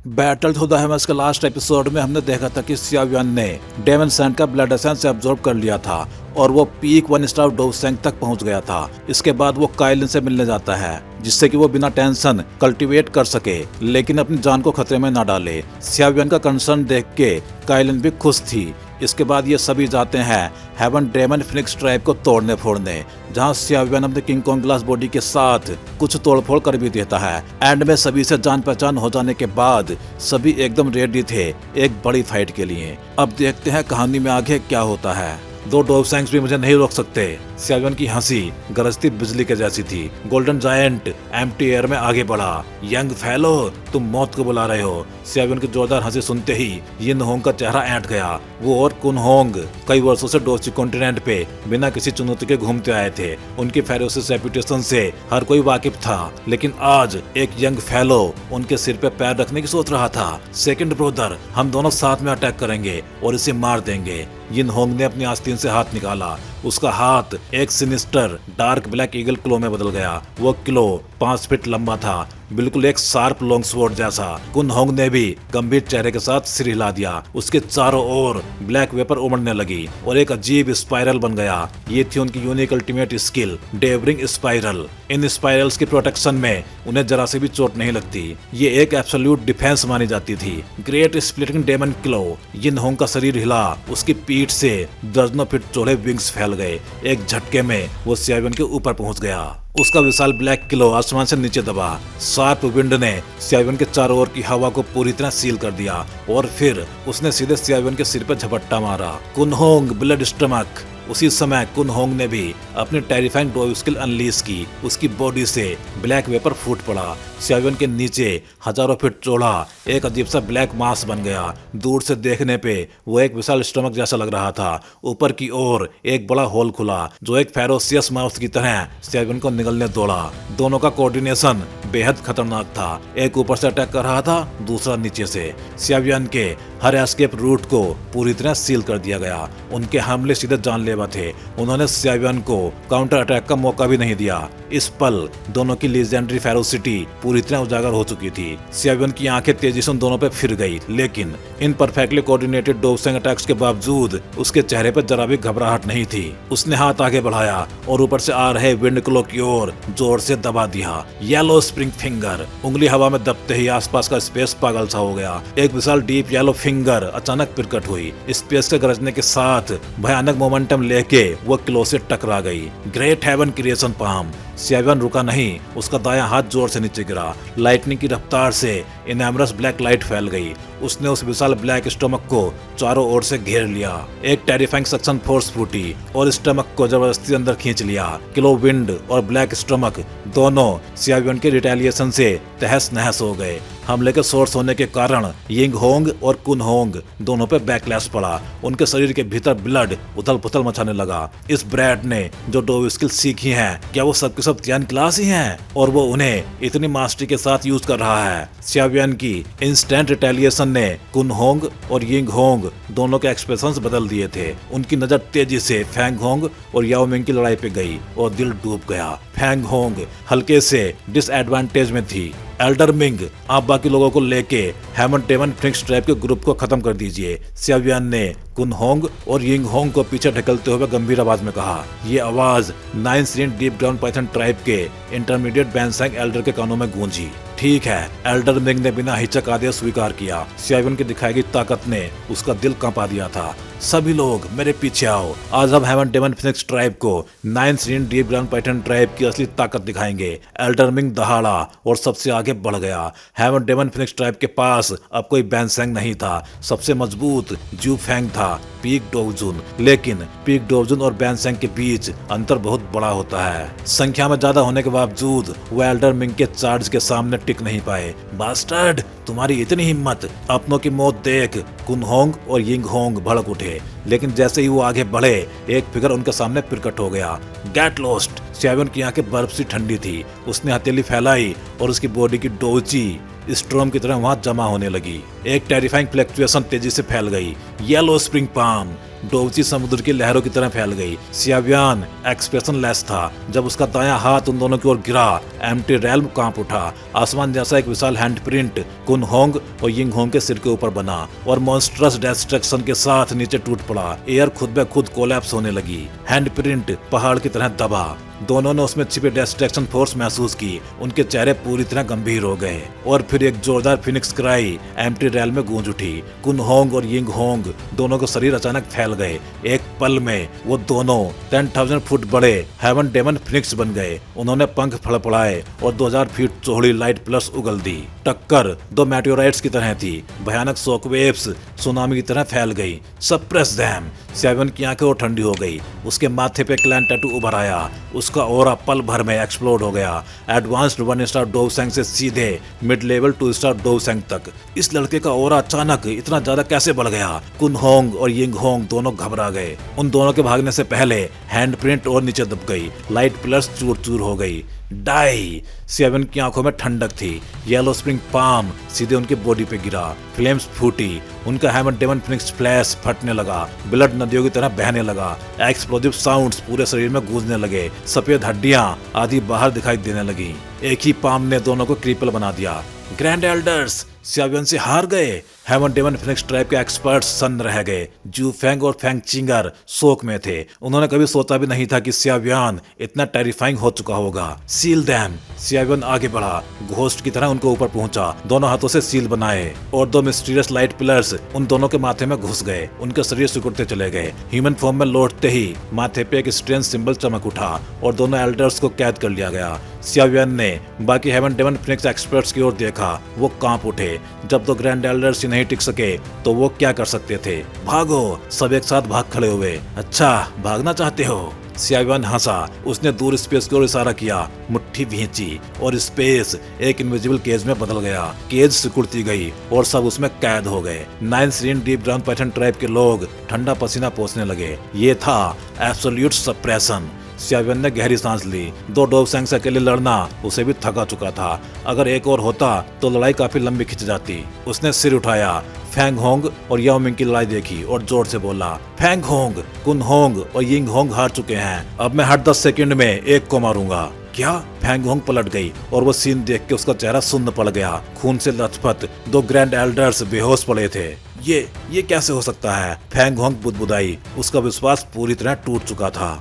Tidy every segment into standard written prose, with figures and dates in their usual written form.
Battle to the हेमस के last episode में हमने देखा था कि सियावियन ने डेमन सैंड का ब्लड एसेंस एब्जॉर्ब कर लिया था और वो पीक 1 स्टार डोवसेंग तक पहुंच गया था। इसके बाद वो काइलिन से मिलने जाता है जिससे कि वो बिना टेंशन कल्टीवेट कर सके लेकिन अपनी जान को खतरे में न डाले। सियावियन का कंसर्न देख के काइलिन भी खुश थी। इसके बाद ये सभी जाते हैं हेवन ड्रेमन फिनिक्स ट्राइब को तोड़ने फोड़ने, जहां सियावियन अपने किंग कॉन्ग ग्लास बॉडी के साथ कुछ तोड़फोड़ कर भी देता है। एंड में सभी से जान पहचान हो जाने के बाद सभी एकदम रेडी थे एक बड़ी फाइट के लिए। अब देखते हैं कहानी में आगे क्या होता है। दो डोवसेंग्स भी मुझे नहीं रोक सकते। सियावियन की हंसी गरजती बिजली के जैसी थी। गोल्डन जायंट एम्प्टी एयर में आगे बढ़ा। यंग फेलो, तुम मौत को बुला रहे हो। सियावियन की जोरदार हंसी सुनते ही यिन होंग का चेहरा ऐंठ गया। वो और कुन होंग कई वर्षों से डोची कॉन्टिनेंट पे बिना किसी चुनौती के घूमते आए थे। उनकी फेरोसिस रेपुटेशन से हर कोई वाकिफ था, लेकिन आज एक यंग फेलो उनके सिर पे पैर रखने की सोच रहा था। सेकंड ब्रदर, हम दोनों साथ में अटैक करेंगे और इसे मार देंगे। यिन होंग ने अपनी आस्तीन से हाथ निकाला। उसका हाथ एक सिनिस्टर डार्क ब्लैक ईगल क्लो में बदल गया। वो क्लो 5 फीट लंबा था, बिल्कुल एक शार्प लॉन्ग स्वॉर्ड जैसा। कुन होंग ने भी गंभीर चेहरे के साथ सिर हिला दिया। उसके चारों ओर ब्लैक वेपर उमड़ने लगी और एक अजीब स्पाइरल बन गया। ये थी उनकी यूनिक अल्टीमेट स्किल, डेवरिंग स्पाइरल। इन स्पाइरल्स की प्रोटेक्शन में उन्हें जरा से भी चोट नहीं लगती। ये एक एब्सोल्यूट डिफेंस मानी जाती थी। ग्रेट स्प्लिटिंग डेमन क्लो। यिन होंग का शरीर हिला। उसकी पीठ से दर्जनों फीट चौड़े विंग्स फैल गए। एक झटके में वो सियावियन के ऊपर पहुंच गया। उसका विशाल ब्लैक क्लो आसमान से नीचे दबा। शार्प विंड ने सियावियन के चारों ओर की हवा को पूरी तरह सील कर दिया और फिर उसने सीधे सियावियन के सिर पर झपट्टा मारा। कुन होंग ब्लड स्टमक। उसी समय कुन होंग ने भी अपनी टेरिफाइंग डोव स्किल अनलीज की। उसकी बॉडी से ब्लैक वेपर फूट पड़ा। सियावियन के नीचे हजारों फीट चौड़ा एक अजीब सा ब्लैक मास बन गया। दूर से देखने पे वो एक विशाल स्टमक जैसा लग रहा था। ऊपर की ओर एक बड़ा होल खुला जो एक फेरोसियस माउस की तरह सियावियन को निगलने दौड़ा। दोनों का कोऑर्डिनेशन बेहद खतरनाक था। एक ऊपर से अटैक कर रहा था, दूसरा नीचे से। सियावियन के हर एस्केप रूट को पूरी तरह सील कर दिया गया। उनके हमले सीधे जानलेवा थे। उन्होंने सियावियन को काउंटर अटैक का मौका भी नहीं दिया। इस पल दोनों की लीजेंडरी फेरोसिटी पूरी तरह उजागर हो चुकी थी। सियावियन की आंखें तेजी से उन दोनों पे फिर गई, लेकिन इन परफेक्टली कोऑर्डिनेटेड डोवसेंग अटैक्स के बावजूद उसके चेहरे पर जरा भी घबराहट नहीं थी। उसने हाथ आगे बढ़ाया और ऊपर से आ रहे विंड क्लो की ओर जोर से दबा दिया। Yellow spring finger. उंगली हवा में दबते ही आसपास का स्पेस पागल सा हो गया। एक विशाल डीप येलो फिंगर अचानक प्रकट हुई। स्पेस के गरजने के साथ भयानक मोमेंटम लेके वो क्लो से टकरा गई। Great heaven creation palm. सियावियन रुका नहीं। उसका दायां हाथ जोर से नीचे गिरा। लाइटनिंग की रफ्तार से इनएमरस ब्लैक लाइट फैल गई। उसने उस विशाल ब्लैक स्टमक को चारों ओर से घेर लिया। एक टेरिफाइंग सक्शन फोर्स फूटी और स्टमक को जबरदस्ती अंदर खींच लिया। क्लो विंड और ब्लैक स्टमक दोनों सियावियन के रिटेलिएशन से तहस नहस हो गए। हमले के सोर्स होने के कारण यिंग होंग और कुन होंग दोनों पे बैकलैश पड़ा। उनके शरीर के भीतर ब्लड उथल पुथल मचाने लगा। इस ब्रैड ने जो डोव स्किल सीखी हैं, क्या वो सबके सब तियान क्लास ही हैं? और वो उन्हें इतनी मास्टरी के साथ यूज कर रहा है। सियावियन की इंस्टेंट रिटेलिएशन ने कुन होंग और यिंग होंग दोनों के एक्सप्रेशंस बदल दिए थे। उनकी नजर तेजी से फैंग होंग और याओ मिंग की लड़ाई पे गई और दिल डूब गया। फैंग होंग हल्के से डिसएडवांटेज में थी। एल्डर मिंग, आप बाकी लोगों को लेके हेवन डेमन फिनिक्स ट्राइब के ग्रुप को खत्म कर दीजिए। सियावियन ने कुन होंग और यिंग होंग को पीछे ढकलते हुए गंभीर आवाज में कहा। ये आवाज 9 scene deep ground python tribe के इंटरमीडिएट बैंसैंग एल्डर के कानों में गूंजी। ठीक है, एल्डर मिंग ने बिना हिचक आदेश स्वीकार किया। सियावियन की दिखाई गई ताकत ने उसका दिल कांपा दिया था। सभी लोग मेरे पीछे आओ। आज हम हेवन डेमन फिनिक्स ट्राइब को 9 scene deep ground python tribe की असली ताकत दिखाएंगे। एल्डर मिंग दहाड़ा और सबसे आगे बढ़ गया। हेवन डेमन फिनिक्स ट्राइब के पास अब कोई बैंसैंग नहीं था। सबसे मजबूत जू फैंग था, पीक डोवजुन। लेकिन पीक डोवजुन और बैंसैंग के बीच अंतर बहुत बड़ा होता है। संख्या में ज्यादा होने के बावजूद वो एल्डर मिंग के चार्ज के सामने टिक नहीं पाए। बास्टर्ड, तुम्हारी इतनी हिम्मत! अपनों की मौत देख कुन होंग और यिंग होंग भड़क उठे, लेकिन जैसे ही वो आगे बढ़े एक फिगर उनके सामने प्रकट हो गया। Get lost. सियावियन की आंखें बर्फ सी ठंडी थी। उसने हथेली फैलाई और उसकी बॉडी की डोची स्ट्रॉम की तरह वहां जमा होने लगी। एक टेरिफाइंग फ्लक्चुएशन तेजी से फैल गई। Yellow spring palm. डोवची समुद्र की लहरों की तरह फैल गई। सियावियान एक्सप्रेशन लेस था जब उसका दायां हाथ उन दोनों की ओर गिरा। एम्प्टी रेल्म कांप उठा। आसमान जैसा एक विशाल हैंडप्रिंट कुन होंग और यिंग होंग के सिर के ऊपर बना और मॉन्स्ट्रस डिस्ट्रक्शन के साथ नीचे टूट पड़ा। एयर खुद ब खुद कोलैप्स होने लगी। हैंडप्रिंट पहाड़ की तरह दबा। दोनों ने उसमें छिपे डिस्ट्रैक्शन फोर्स महसूस की। उनके चेहरे पूरी तरह गंभीर हो गए और फिर एक जोरदार फिनिक्स क्राई एम्प्टी रेल में गूंज उठी। कुन होंग और यिंग होंग दोनों के शरीर अचानक फैल गए। एक पल में वो दोनों 10,000 फुट बड़े हेवन डेमन फिनिक्स बन गए। उन्होंने पंख फड़फड़ाए और 2000 फीट चौड़ी लाइट प्लस उगल दी। टक्कर दो मेटेओराइट्स की तरह थी। भयानक शॉकवेव्स सुनामी की तरह फैल गई। Suppress them. सियावियान की आंखें और ठंडी हो गई। उसके माथे पे क्लैन टैटू उभर आया। उसका ऑरा पल भर में एक्सप्लोड हो गया। एडवांस्ड 1 स्टार डोवसेंग से सीधे मिड लेवल 2 स्टार डोवसेंग तक। इस लड़के का ऑरा अचानक इतना ज्यादा कैसे बढ़ गया? कुन होंग और यिंग होंग दोनों घबरा गए। उन दोनों के भागने से पहले हैंडप्रिंट और नीचे दब गई। लाइट प्लस चूर चूर हो गई। डाई। सियावियान की आंखों में ठंडक थी। येलो स्प्रिंग पाम सीधे उनकी बॉडी पे गिरा। फ्लेम्स फूटी। उनका हेवन डेमन फिनिक्स फ्लैश फटने लगा। ब्लड नदियों की तरह बहने लगा। एक्सप्लोजिव साउंड्स पूरे शरीर में गूंजने लगे। सफेद हड्डियां आधी बाहर दिखाई देने लगी। एक ही पाम ने दोनों को क्रिपल बना दिया। ग्रैंड एल्डर्स सियावियान से हार गए। हेवन डेमन फिनिक्स ट्राइब के एक्सपर्ट्स सन्न रह गए। जू फेंग और फेंग चिंगर शोक में थे। उन्होंने कभी सोचा भी नहीं था कि सियावियान इतना टेरिफाइंग हो चुका होगा। Seal them. सियावियान आगे बढ़ा। घोस्ट की तरह उनको ऊपर पहुंचा। दोनों हाथों से सील बनाए और दो मिस्टीरियस लाइट पिलर्स उन दोनों के माथे में घुस गए। उनके शरीर सिकुड़ते चले गए। ह्यूमन फॉर्म में लौटते ही माथे पे एक स्ट्रेंज सिंबल चमक उठा और दोनों एल्डर्स को कैद कर लिया गया। सियावियान ने बाकी हेवन डेमन फिनिक्स एक्सपर्ट्स की ओर देखा। वो कांप उठे। जब दो ग्रैंड एल्डर्स ही नहीं टिक सके तो वो क्या कर सकते थे? भागो। सब एक साथ भाग खड़े हुए। अच्छा, भागना चाहते हो? सियावियान हंसा। उसने दूर स्पेस की ओर इशारा किया। मुट्ठी भींची और स्पेस एक इनविजिबल केज में बदल गया। केज सिकुड़ती गई और सब उसमें कैद हो गए। 9 scene deep ground python tribe के लोग ठंडा पसीना पोंछने लगे। ये था एब्सोल्यूट सप्रेशन। सियावियान ने गहरी सांस ली। दो डोवसेंग से अकेले लड़ना उसे भी थका चुका था। अगर एक और होता तो लड़ाई काफी लंबी खिंच जाती। उसने सिर उठाया। फेंग होंग और याओ मिंग की लड़ाई देखी और जोर से बोला, फेंग होंग, कुन होंग और यिंग होंग हार चुके हैं। अब मैं हर 10 सेकंड में एक को मारूंगा। क्या? फेंग होंग पलट गई और वो सीन देख के उसका चेहरा सुन्न पड़ गया। खून से लथपथ दो ग्रैंड एल्डर्स बेहोश पड़े थे। ये कैसे हो सकता है? फेंग होंग बुदबुदाई। उसका विश्वास पूरी तरह टूट चुका था।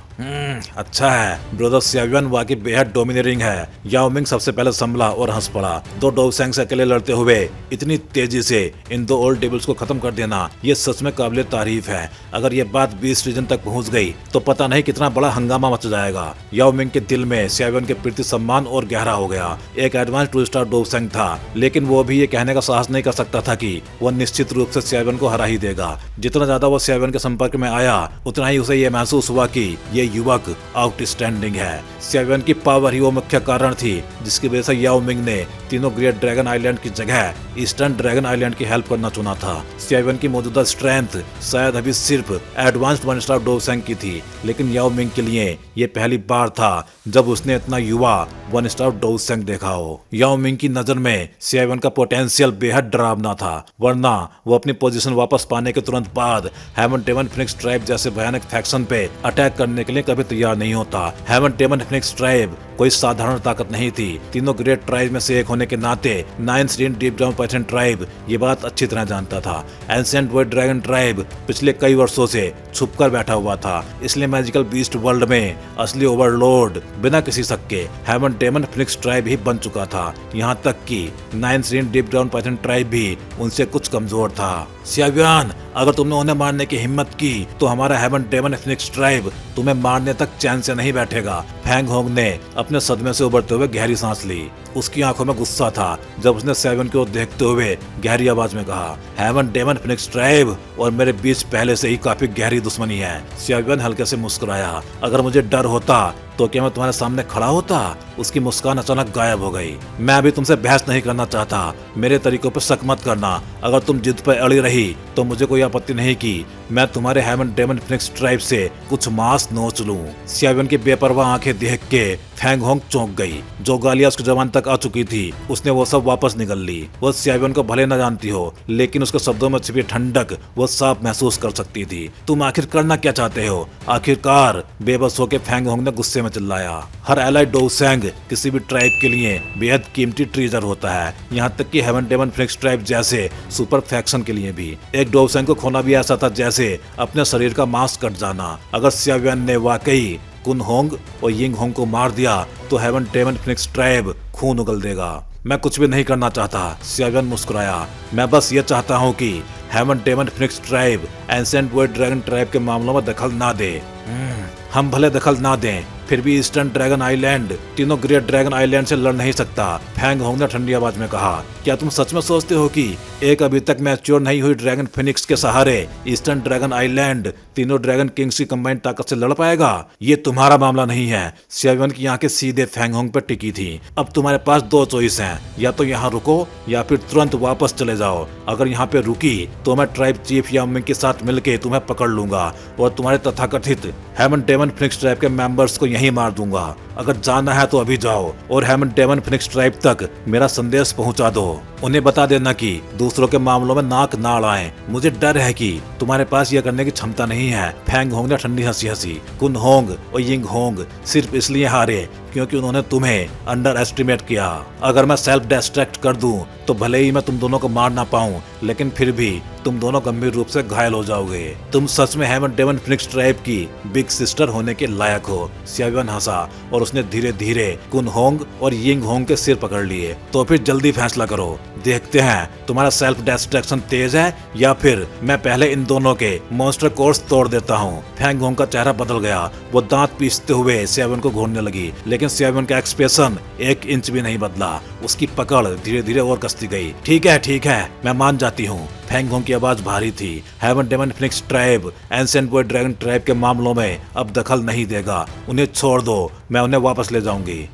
अच्छा है, ब्रदर सियावियान वाकई बेहद डोमिनेटिंग है। याओ मिंग सबसे पहले संभला और हंस पड़ा। दो डोवसेंग से अकेले लड़ते हुए इतनी तेजी से इन दो ओल्ड डेविल्स को खत्म कर देना, ये सच में काबिल तारीफ है। अगर ये बात 20 रीजन तक पहुंच गई तो पता नहीं कितना बड़ा हंगामा मच जाएगा। याओ मिंग के दिल में सियावियान के प्रति सम्मान और गहरा हो गया। एक एडवांस 2 स्टार डोवसेंग था, लेकिन वो भी ये कहने का साहस नहीं कर सकता था कि वो निश्चित रूप से सियावियान को हरा ही देगा। जितना ज्यादा वो सियावियान के संपर्क में आया उतना ही उसे ये महसूस हुआ कि ये युवक आउटस्टैंडिंग है। सियावियान की पावर ही वो मुख्य कारण थी जिसकी वजह से याओ मिंग ने तीनों ग्रेट ड्रैगन आइलैंड की जगह ईस्टर्न ड्रैगन आइलैंड की हेल्प करना चुना था। सियावियान की मौजूदा स्ट्रेंथ शायद अभी सिर्फ एडवांस्ड 1 स्टार डोवसेंग की थी, लेकिन याओ मिंग के लिए ये पहली बार था जब उसने इतना युवा 1 स्टार डोवसेंग देखा हो। याओ मिंग की नजर में सियावियान का पोटेंशियल बेहद डरावना था, वरना वो अपनी पोजीशन वापस पाने के तुरंत बाद हेवन डेमन फिनिक्स ट्राइब जैसे भयानक फैक्शन पे अटैक करने के लिए कभी तैयार नहीं होता। हेवन डेमन फिनिक्स ट्राइब कोई साधारण ताकत नहीं थी। तीनों ग्रेट ट्राइब में से एक होने के नाते 9 scene deep ground python tribe ये बात अच्छी तरह जानता था। एंशिएंट वॉइड ड्रैगन ट्राइब पिछले कई वर्षों से छुपकर बैठा हुआ था, इसलिए मैजिकल बीस्ट वर्ल्ड में असली ओवरलॉर्ड बिना किसी शक के हेवन डेमन फिनिक्स ट्राइब ही बन चुका था। यहाँ तक कि 9 scene deep ground python tribe भी उनसे कुछ कमजोर था। सियावियान, अगर तुमने उन्हें मारने की हिम्मत की तो हमारा हेवन डेमन फिनिक्स ट्राइब तुम्हें मारने तक चैन से नहीं बैठेगा। फेंग होंग ने अपने सदमे से उबरते हुए गहरी सांस ली। उसकी आंखों में गुस्सा था जब उसने सियावियान की ओर देखते हुए गहरी आवाज में कहा, हेवन डेमन फिनिक्स ट्राइब और मेरे बीच पहले से ही काफी गहरी दुश्मनी है। सियावियान हल्के से मुस्कुराया। अगर मुझे डर होता तो क्या मैं तुम्हारे सामने खड़ा होता? उसकी मुस्कान अचानक गायब हो गई। मैं अभी तुमसे बहस नहीं करना चाहता, मेरे तरीकों पर शक मत करना। अगर तुम जिद पर अड़ी रही तो मुझे कोई आपत्ति नहीं की मैं तुम्हारे हेवन डेमन फिनिक्स ट्राइब से कुछ मांस नोच लूं। सियावियन की बेपरवाह आंखें देख के फैंग होंग चौंक गई। जो गालियां उसकी जबान तक आ चुकी थी उसने वो सब वापस निकल ली। वो सियावियन को भले न जानती हो, लेकिन उसके शब्दों में छिपी ठंडक वो साफ महसूस कर सकती थी। तुम आखिर करना क्या चाहते हो? आखिरकार बेबस होकर फैंग होंग ने गुस्से में चिल्लाया। हर एलाइड डोसेंग किसी भी ट्राइब के लिए बेहद कीमती ट्रीजर होता है, यहाँ तक कि हेवन डेमन फिनिक्स ट्राइब जैसे सुपर फैक्शन के लिए भी। एक डोसेंग को खोना भी ऐसा था जैसे अपने शरीर का मांस कट जाना। अगर सियावियन ने वाकई कुन होंग और यिंग होंग को मार दिया तो हेवन डेमन फिनिक्स ट्राइब खून उगल देगा। मैं कुछ भी नहीं करना चाहता, सियावियन मुस्कुराया। मैं बस ये चाहता हूँ कि heaven demon phoenix tribe ancient world dragon tribe के मामलों में दखल ना दे। हम भले दखल ना दें, फिर भी ईस्टर्न ड्रैगन आइलैंड तीनों ग्रेट ड्रैगन आइलैंड से लड़ नहीं सकता, फैंग होंग ने ठंडी आवाज में कहा। क्या तुम सच में सोचते हो कि एक अभी तक मैच्योर नहीं हुई ड्रैगन फिनिक्स के सहारे ईस्टर्न ड्रैगन आइलैंड तीनों ड्रैगन किंग्स की कंबाइंड ताकत से लड़ पाएगा? ये तुम्हारा मामला नहीं है। सियावियन की आंखें सीधे फैंग होंग पर टिकी थी। अब तुम्हारे पास दो चॉइस हैं, या तो यहाँ रुको या फिर तुरंत वापस चले जाओ। अगर यहाँ पे रुकी तो मैं ट्राइब चीफ याओ मिंग के साथ मिलकर तुम्हें पकड़ लूंगा और तुम्हारे तथाकथित हेवन डेमन फिनिक्स ट्राइब के मेंबर्स को यहीं मार दूंगा। अगर जाना है तो अभी जाओ और हेवन डेमन फिनिक्स ट्राइब तक मेरा संदेश पहुंचा दो। उन्हें बता देना कि दूसरों के मामलों में नाक ना अड़ाएं। मुझे डर है कि तुम्हारे पास यह करने की क्षमता नहीं है। फैंग होंग ने ठंडी हंसी हंसी। कुन होंग और यिंग होंग सिर्फ इसलिए हारे क्योंकि उन्होंने तुम्हें अंडर एस्टिमेट किया। अगर मैं सेल्फ डिस्ट्रैक्ट कर दूं तो भले ही मैं तुम दोनों को मार ना पाऊं, लेकिन फिर भी तुम दोनों गंभीर रूप से घायल हो जाओगे। तुम सच में हेवन डेमन फिनिक्स ट्राइब की बिग सिस्टर होने के लायक हो। सियावियन हंसा और उसने धीरे धीरे कुन होंग और यिंग होंग के सिर पकड़ लिए। तो फिर जल्दी फैसला करो, देखते हैं तुम्हारा सेल्फ डिस्ट्रैक्शन तेज है या फिर मैं पहले इन दोनों के मॉन्स्टर कोर्स तोड़ देता हूँ। फैंग होंग का चेहरा बदल गया। वो दांत पीसते हुए सियावियन को घूरने लगी, लेकिन सियावियन का एक्सप्रेशन 1 इंच भी नहीं बदला। उसकी पकड़ धीरे धीरे और कसती गई। ठीक है, मैं मान जाती हूँ। फैंग होंग की आवाज भारी थी। Heaven demon phoenix tribe ancient world dragon tribe के मामलों में अब दखल नहीं देगा। उन्हें छोड़ दो, मैं उन्हें वापस ले जाऊंगी।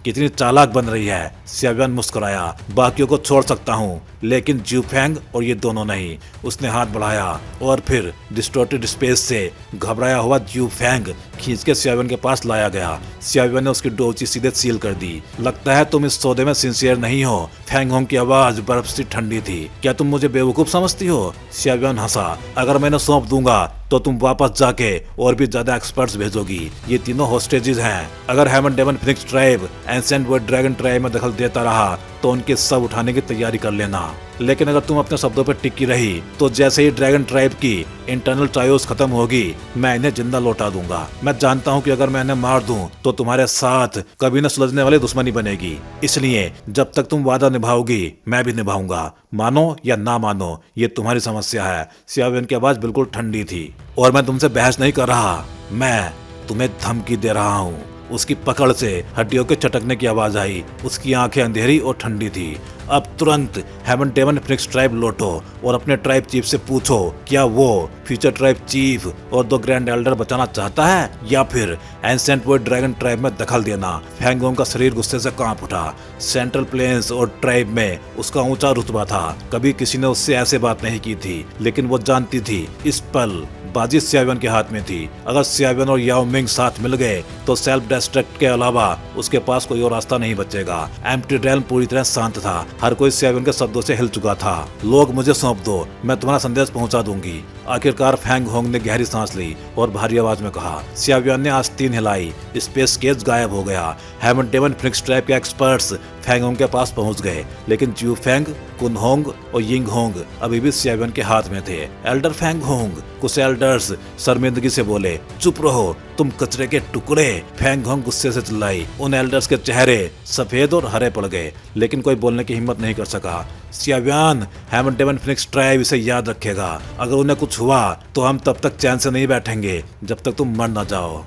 कितनी चालाक बन रही है। सियावियन मुस्कुराया। बाकियों को छोड़ सकता हूँ, लेकिन ज्यू फैंग और ये दोनों नहीं। उसने हाथ बढ़ाया और फिर डिस्टॉर्टेड स्पेस से घबराया हुआ ज्यू फैंग खींच के सियावियन के पास लाया गया। सियावियन ने उसकी डोची सीधे सील कर दी। लगता है तुम इस सौदे में सिंसियर नहीं हो। फैंग होंग की आवाज बर्फ सी ठंडी थी। क्या तुम मुझे बेवकूफ समझती हो? सियावियन हंसा। अगर मैंने सौंप दूंगा तो तुम वापस जाके और भी ज्यादा एक्सपर्ट्स भेजोगी। ये तीनों होस्टेजेस हैं। अगर heaven demon phoenix tribe ancient world dragon tribe में दखल देता रहा तो उनके सब उठाने की तैयारी कर लेना। लेकिन अगर तुम अपने शब्दों पर टिकी रही तो जैसे ही ड्रैगन ट्राइब की इंटरनल ट्रायोस खत्म होगी मैं इन्हें जिंदा लौटा दूंगा। मैं जानता हूँ कि अगर मैं इन्हें मार दूं तो तुम्हारे साथ कभी न सुलझने वाली दुश्मनी बनेगी। इसलिए जब तक तुम वादा निभाओगी मैं भी निभाऊंगा। मानो या ना मानो ये तुम्हारी समस्या है। सियावियन की आवाज बिल्कुल ठंडी थी। और मैं तुमसे बहस नहीं कर रहा, मैं तुम्हें धमकी दे रहा हूँ। उसकी पकड़ से हड्डियों के चटकने की आवाज आई। उसकी आंखें अंधेरी और ठंडी थी। अब तुरंत हेवन डेमन फिनिक्स ट्राइब लौटो और अपने ट्राइब चीफ से पूछो क्या वो फ्यूचर ट्राइब चीफ और 2 ग्रैंड एल्डर बचाना चाहता है या फिर एंसेंट वर्ड ड्रैगन ट्राइब में दखल देना। फैंग होंग का शरीर गुस्से से कांप उठा। सेंट्रल प्लेन्स और ट्राइब में उसका ऊंचा रुतबा था। कभी किसी ने उससे ऐसे बात नहीं की थी, लेकिन वो जानती थी इस पल बाजी सियावियन के हाथ में थी। अगर सियावियन और याओ मिंग साथ मिल गए तो सेल्फ डिस्ट्रक्ट के अलावा उसके पास कोई और रास्ता नहीं बचेगा। एम्प्टी रेल्म पूरी तरह शांत था। हर कोई सियावियन के शब्दों से हिल चुका था। लोग मुझे सौंप दो, मैं तुम्हारा संदेश पहुंचा दूंगी। आखिरकार फैंग होंग ने गहरी सांस ली और भारी आवाज में कहा। सियावियन ने आस्तीन हिलाई। स्पेस केज गायब हो गया। हेवन डेमन फिनिक्स ट्राइब के एक्सपर्ट्स फैंग होंग के पास पहुंच गए, लेकिन ज्यू फैंग, कुन होंग और यिंग होंग अभी भी सियावियन के हाथ में थे। एल्डर फैंग होंग, कुछ एल्डर्स शर्मिंदगी से बोले, चुप रहो तुम कचरे के टुकड़े। फैंग होंग गुस्से से चिल्लाई। उन एल्डर्स के चेहरे सफेद और हरे पड़ गए, लेकिन कोई बोलने की हिम्मत नहीं कर सका। सियावियन, हेवन डेमन फिनिक्स ट्राइब इसे याद रखेगा। अगर उन्हें कुछ हुआ तो हम तब तक चैन से नहीं बैठेंगे जब तक तुम मर न जाओ।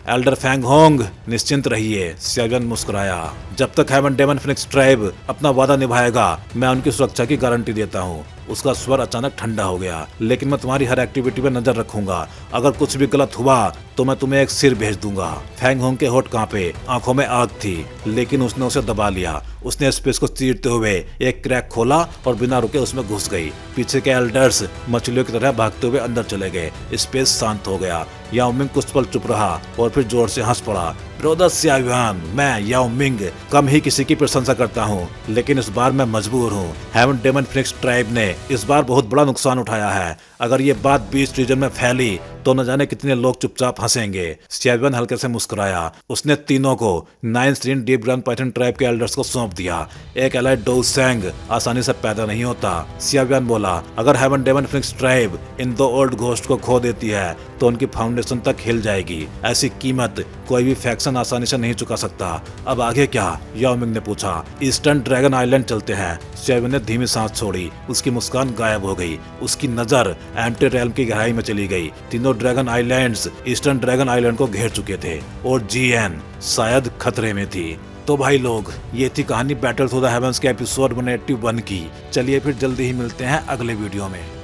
एल्डर फैंग होंग, निश्चिंत रहिए। सियावियन मुस्कुराया। जब तक हेवन डेमन फिनिक्स ट्राइब अपना वादा निभाएगा मैं उनकी सुरक्षा की गारंटी देता हूँ। उसका स्वर अचानक ठंडा हो गया। लेकिन मैं तुम्हारी हर एक्टिविटी पे नजर रखूंगा, अगर कुछ भी गलत हुआ तो मैं तुम्हें एक सिर भेज दूंगा। फैंग होंग के होठ कांपे, आंखों में आग थी, लेकिन उसने उसे दबा लिया। उसने स्पेस को चीरते हुए एक क्रैक खोला और बिना रुके उसमें घुस गई। पीछे के एल्डर्स मछलियों की तरह भागते हुए अंदर चले गए। स्पेस शांत हो गया। याओ मिंग कुछ पल चुप रहा और फिर जोर से हंस पड़ा। ब्रदर सिया युआन, मैं याओ मिंग कम ही किसी की प्रशंसा करता हूँ, लेकिन इस बार मैं मजबूर हूँ। हेवन डेमन फिनिक्स ट्राइब ने इस बार बहुत बड़ा नुकसान उठाया है। अगर ये बात बीच रीजन में फैली तो न जाने कितने लोग चुपचाप हंसेंगे। सिया युआन हल्के से मुस्कुराया। उसने तीनों को 9th rein deep grand python tribe के एल्डर्स को सौंप दिया। एक एलाइड डोउ सेंग आसानी से पैदा नहीं होता। सिया युआन बोला, अगर हेवन डेमन फिनिक्स ट्राइब इन 2 ओल्ड घोस्ट को खो देती है तो उनकी फाउंडेशन तक हिल जाएगी। ऐसी कीमत कोई भी फैक्शन आसानी से नहीं चुका सकता। अब आगे क्या? याओ मिंग ने पूछा। ईस्टर्न ड्रैगन आइलैंड चलते हैं। सिया युआन ने धीमी सांस छोड़ी। उसकी मुस्कान गायब हो गई। उसकी नजर एम्प्टी रेल्म की गहराई में चली गई। तीनों dragon islands eastern dragon island को घेर चुके थे और जीएन शायद खतरे में थी। तो भाई लोग, ये थी कहानी बैटल थ्रू द हेवंस के एपिसोड 181 की। चलिए फिर जल्दी ही मिलते हैं अगले वीडियो में।